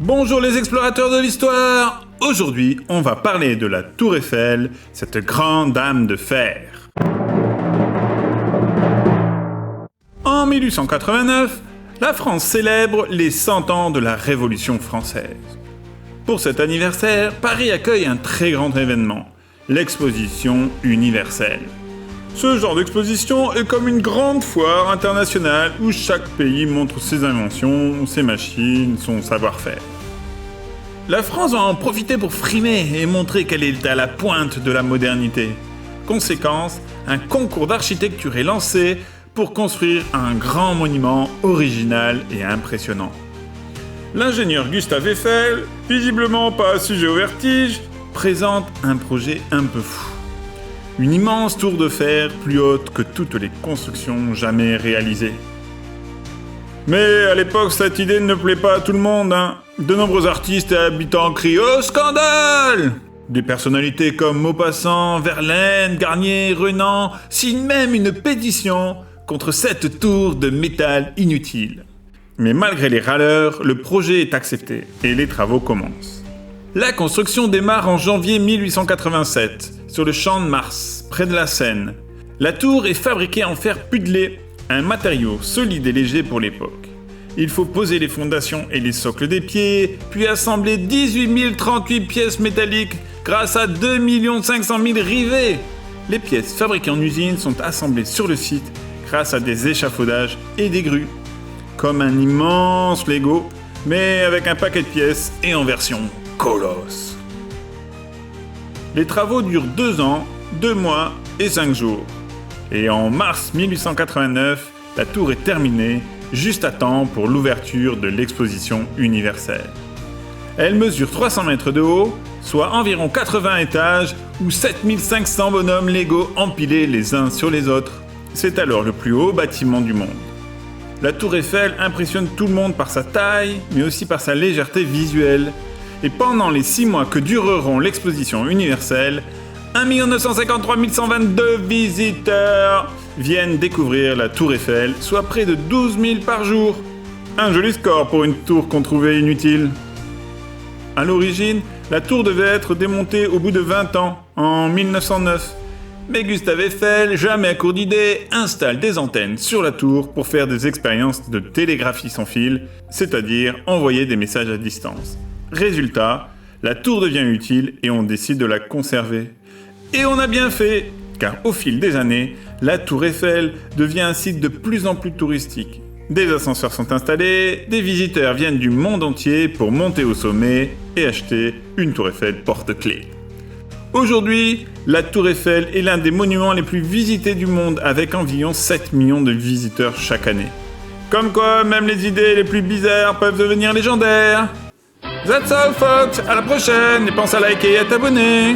Bonjour les explorateurs de l'histoire. Aujourd'hui, on va parler de la Tour Eiffel, cette grande dame de fer. En 1889, la France célèbre les 100 ans de la Révolution française. Pour cet anniversaire, Paris accueille un très grand événement, l'exposition universelle. Ce genre d'exposition est comme une grande foire internationale où chaque pays montre ses inventions, ses machines, son savoir-faire. La France va en profiter pour frimer et montrer qu'elle est à la pointe de la modernité. Conséquence, un concours d'architecture est lancé pour construire un grand monument original et impressionnant. L'ingénieur Gustave Eiffel, visiblement pas sujet au vertige, présente un projet un peu fou. Une immense tour de fer plus haute que toutes les constructions jamais réalisées. Mais à l'époque, cette idée ne plaît pas à tout le monde. De nombreux artistes et habitants crient « Au scandale !» Des personnalités comme Maupassant, Verlaine, Garnier, Renan signent même une pétition contre cette tour de métal inutile. Mais malgré les râleurs, le projet est accepté et les travaux commencent. La construction démarre en janvier 1887, sur le champ de Mars, près de la Seine. La tour est fabriquée en fer puddlé, un matériau solide et léger pour l'époque. Il faut poser les fondations et les socles des pieds, puis assembler 18 038 pièces métalliques grâce à 2 500 000 rivets. Les pièces fabriquées en usine sont assemblées sur le site grâce à des échafaudages et des grues. Comme un immense Lego, mais avec un paquet de pièces et en version colosse. Les travaux durent 2 ans, 2 mois et 5 jours. Et en mars 1889, la tour est terminée, juste à temps pour l'ouverture de l'exposition universelle. Elle mesure 300 mètres de haut, soit environ 80 étages, ou 7500 bonhommes Lego empilés les uns sur les autres. C'est alors le plus haut bâtiment du monde. La tour Eiffel impressionne tout le monde par sa taille, mais aussi par sa légèreté visuelle. Et pendant les 6 mois que dureront l'exposition universelle, 1 953 122 visiteurs viennent découvrir la tour Eiffel, soit près de 12 000 par jour. Un joli score pour une tour qu'on trouvait inutile. À l'origine, la tour devait être démontée au bout de 20 ans, en 1909. Mais Gustave Eiffel, jamais à court d'idées, installe des antennes sur la tour pour faire des expériences de télégraphie sans fil, c'est-à-dire envoyer des messages à distance. Résultat, la tour devient utile et on décide de la conserver. Et on a bien fait, car au fil des années, la tour Eiffel devient un site de plus en plus touristique. Des ascenseurs sont installés, des visiteurs viennent du monde entier pour monter au sommet et acheter une tour Eiffel porte-clés. Aujourd'hui, la tour Eiffel est l'un des monuments les plus visités du monde avec environ 7 millions de visiteurs chaque année. Comme quoi, même les idées les plus bizarres peuvent devenir légendaires. That's all folks, à la prochaine et pense à liker et à t'abonner.